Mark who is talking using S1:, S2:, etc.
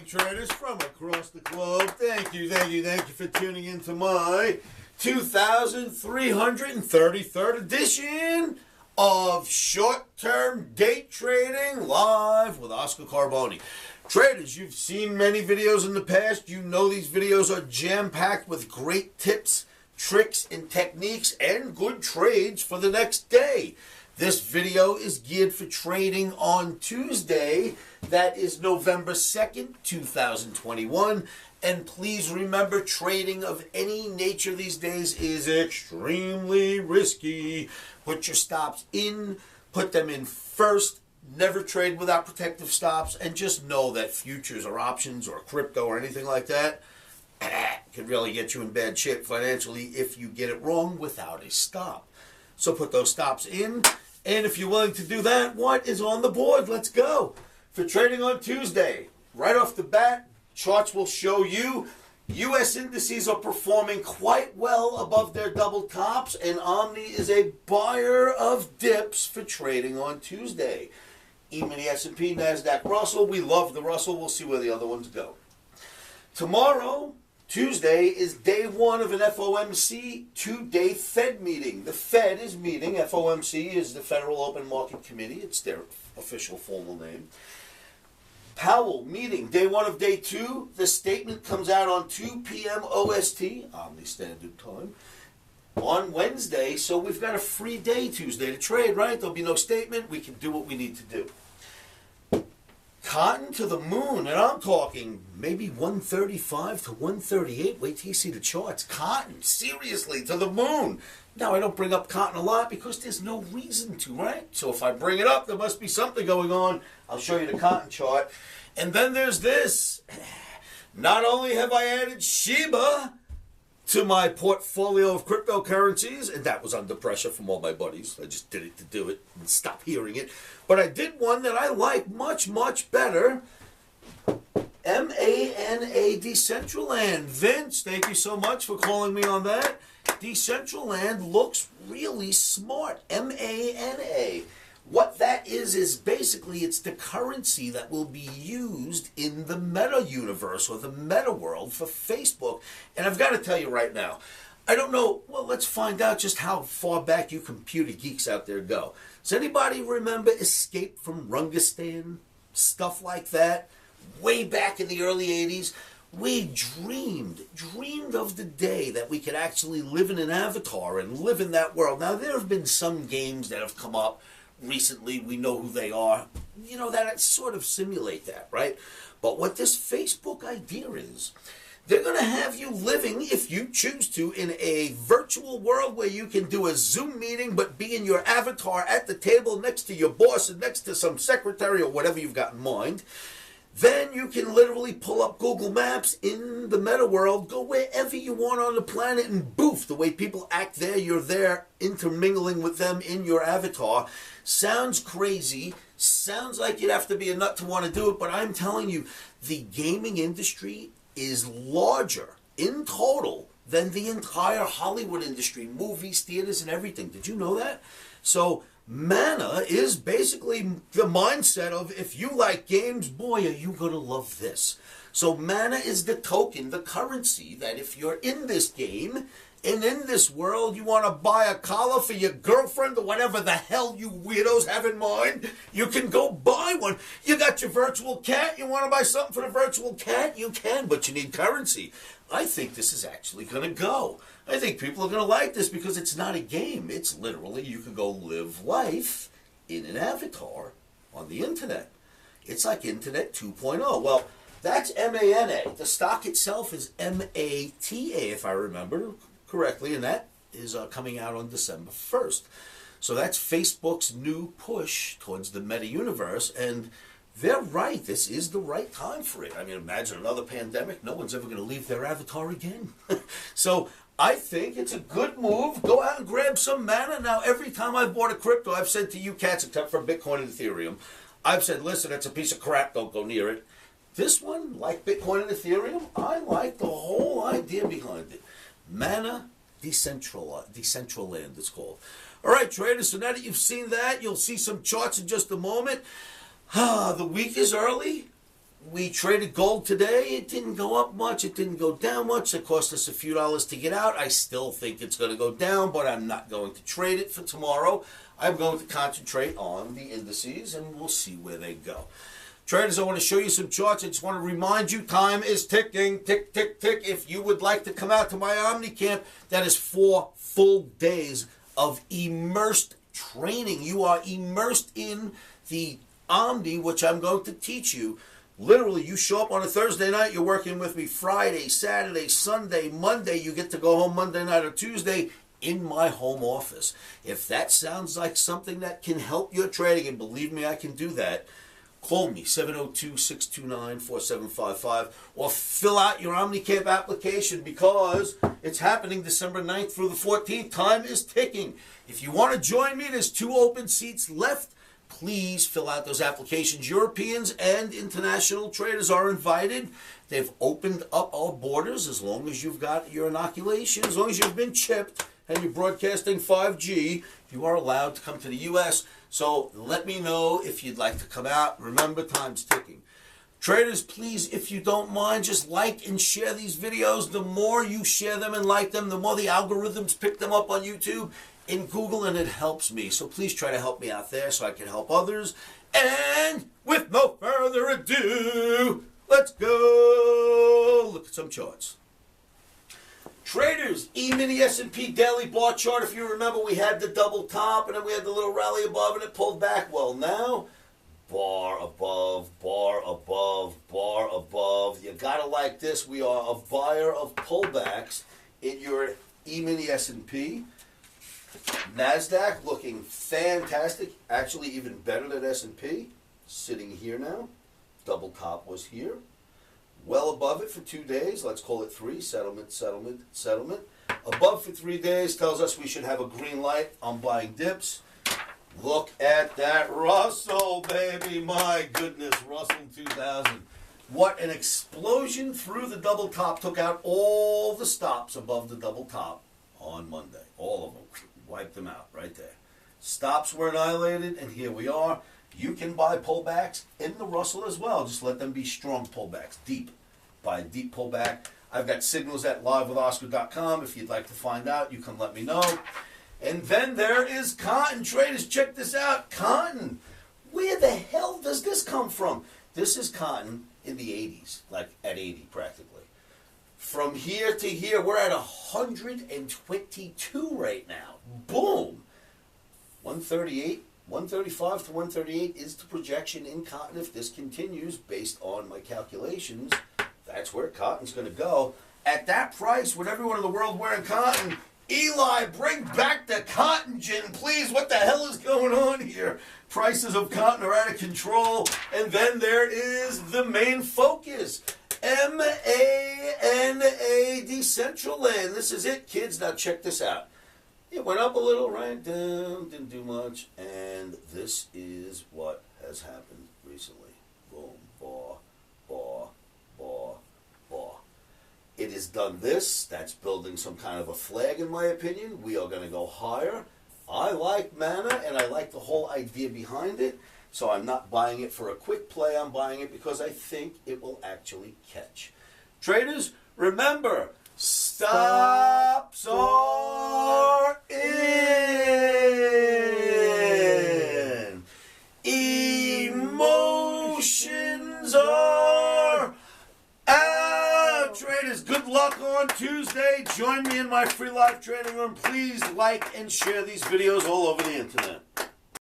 S1: traders from across the globe. Thank you for tuning in to my 2333rd edition of Short-Term Day Trading Live with Oscar Carboni. Traders, you've seen many videos in the past. You know these videos are jam-packed with great tips, tricks, and techniques, and good trades for the next day. This video is geared for trading on Tuesday. That is November 2nd, 2021. And please remember, trading of any nature these days is extremely risky. Put your stops in, put them in first. Never trade without protective stops. And just know that futures or options or crypto or anything like that could really get you in bad shape financially if you get it wrong without a stop. So put those stops in. And if you're willing to do that, what is on the board? Let's go. For trading on Tuesday, right off the bat, charts will show you U.S. indices are performing quite well above their double tops, and OMNI is a buyer of dips for trading on Tuesday. E-mini S&P, NASDAQ, Russell. We love the Russell. We'll see where the other ones go. Tomorrow, Tuesday, is day one of an FOMC two-day Fed meeting. The Fed is meeting. FOMC is the Federal Open Market Committee. It's their official formal name. Powell meeting, day one of day two. The statement comes out on 2 p.m. OST, Omni Standard Time, on Wednesday. So we've got a free day Tuesday to trade, right? There'll be no statement. We can do what we need to do. Cotton to the moon, and I'm talking maybe 135 to 138. Wait till you see the charts. Cotton, seriously, to the moon. Now, I don't bring up cotton a lot because there's no reason to, right? So if I bring it up, there must be something going on. I'll show you the cotton chart. And then there's this. Not only have I added Shiba to my portfolio of cryptocurrencies, and that was under pressure from all my buddies. I just did it to do it and stop hearing it. But I did one that I like much, much better. Mana Decentraland. Vince, thank you so much for calling me on that. Decentraland looks really smart. Mana. What that is basically it's the currency that will be used in the meta universe or the meta world for Facebook. And I've got to tell you right now, I don't know, well, let's find out just how far back you computer geeks out there go. Does anybody remember Escape from Rungistan? Stuff like that? Way back in the early 80s? We dreamed of the day that we could actually live in an avatar and live in that world. Now, there have been some games that have come up recently, we know who they are, you know, that sort of simulate that, right? But what this Facebook idea is, they're going to have you living, if you choose to, in a virtual world where you can do a Zoom meeting but be in your avatar at the table next to your boss and next to some secretary or whatever you've got in mind. Then you can literally pull up Google Maps in the meta world, go wherever you want on the planet, and boof, the way people act there, you're there intermingling with them in your avatar. Sounds crazy, sounds like you'd have to be a nut to want to do it, but I'm telling you, the gaming industry is larger in total than the entire Hollywood industry, movies, theaters, and everything. Did you know that? So Mana is basically the mindset of, if you like games, boy, are you going to love this. So Mana is the token, the currency, that if you're in this game and in this world, you want to buy a collar for your girlfriend or whatever the hell you weirdos have in mind, you can go buy one. You got your virtual cat, you want to buy something for the virtual cat, you can, but you need currency. I think this is actually going to go. I think people are going to like this because it's not a game. It's literally, you can go live life in an avatar on the internet. It's like Internet 2.0. Well, that's MANA. The stock itself is MATA, if I remember correctly, and that is coming out on December 1st. So that's Facebook's new push towards the meta universe, and they're right. This is the right time for it. I mean, imagine another pandemic. No one's ever going to leave their avatar again. So I think it's a good move. Go out and grab some Mana. Now, every time I've bought a crypto, I've said to you cats, except for Bitcoin and Ethereum, I've said, listen, it's a piece of crap. Don't go near it. This one, like Bitcoin and Ethereum, I like the whole idea behind it. Mana Decentraland, it's called. All right, traders, so now that you've seen that, you'll see some charts in just a moment. The week is early. We traded gold today. It didn't go up much. It didn't go down much. It cost us a few dollars to get out. I still think it's going to go down, but I'm not going to trade it for tomorrow. I'm going to concentrate on the indices, and we'll see where they go. Traders, I want to show you some charts. I just want to remind you, time is ticking, tick, tick, tick. If you would like to come out to my OMNI camp, that is 4 full days of immersed training. You are immersed in the OMNI, which I'm going to teach you. Literally, you show up on a Thursday night, you're working with me Friday, Saturday, Sunday, Monday. You get to go home Monday night or Tuesday in my home office. If that sounds like something that can help your trading, and believe me, I can do that, call me, 702-629-4755, or fill out your OMNI Camp application because it's happening December 9th through the 14th. Time is ticking. If you want to join me, there's 2 open seats left. Please fill out those applications. Europeans and international traders are invited. They've opened up our borders as long as you've got your inoculation, as long as you've been chipped and you're broadcasting 5G, you are allowed to come to the U.S. So let me know if you'd like to come out. Remember, time's ticking. Traders, please, if you don't mind, just like and share these videos. The more you share them and like them, the more the algorithms pick them up on YouTube in Google, and it helps me. So please try to help me out there so I can help others. And with no further ado, let's go look at some charts. Traders, E-mini S&P daily bar chart. If you remember, we had the double top, and then we had the little rally above, and it pulled back. Well, now, bar above, bar above, bar above. You gotta like this. We are a buyer of pullbacks in your E-mini S&P. NASDAQ looking fantastic, actually even better than S&P, sitting here now. Double top was here. Well above it for 2 days, let's call it 3, settlement, settlement, settlement. Above for 3 days tells us we should have a green light on buying dips. Look at that Russell, baby, my goodness, Russell 2000. What an explosion through the double top, took out all the stops above the double top on Monday, all of them. Wipe them out right there. Stops were annihilated, and here we are. You can buy pullbacks in the Russell as well. Just let them be strong pullbacks, deep. Buy a deep pullback. I've got signals at livewithoscar.com. If you'd like to find out, you can let me know. And then there is cotton. Traders, check this out. Cotton. Where the hell does this come from? This is cotton in the 80s, like at 80 practically. From here to here, we're at 122 right now. Boom. 138, 135 to 138 is the projection in cotton. If this continues, based on my calculations, that's where cotton's going to go. At that price, with everyone in the world wearing cotton, Eli, bring back the cotton gin, please. What the hell is going on here? Prices of cotton are out of control. And then there is the main focus. M-A-N-A, Decentraland. This is it, kids. Now check this out. It went up a little, right down, didn't do much, and this is what has happened recently. Boom, bar, bar, bar, bar. It has done this. That's building some kind of a flag, in my opinion. We are going to go higher. I like Mania, and I like the whole idea behind it. So I'm not buying it for a quick play. I'm buying it because I think it will actually catch. Traders, remember, stops are in. Emotions are out. Traders, good luck on Tuesday. Join me in my free live trading room. Please like and share these videos all over the internet.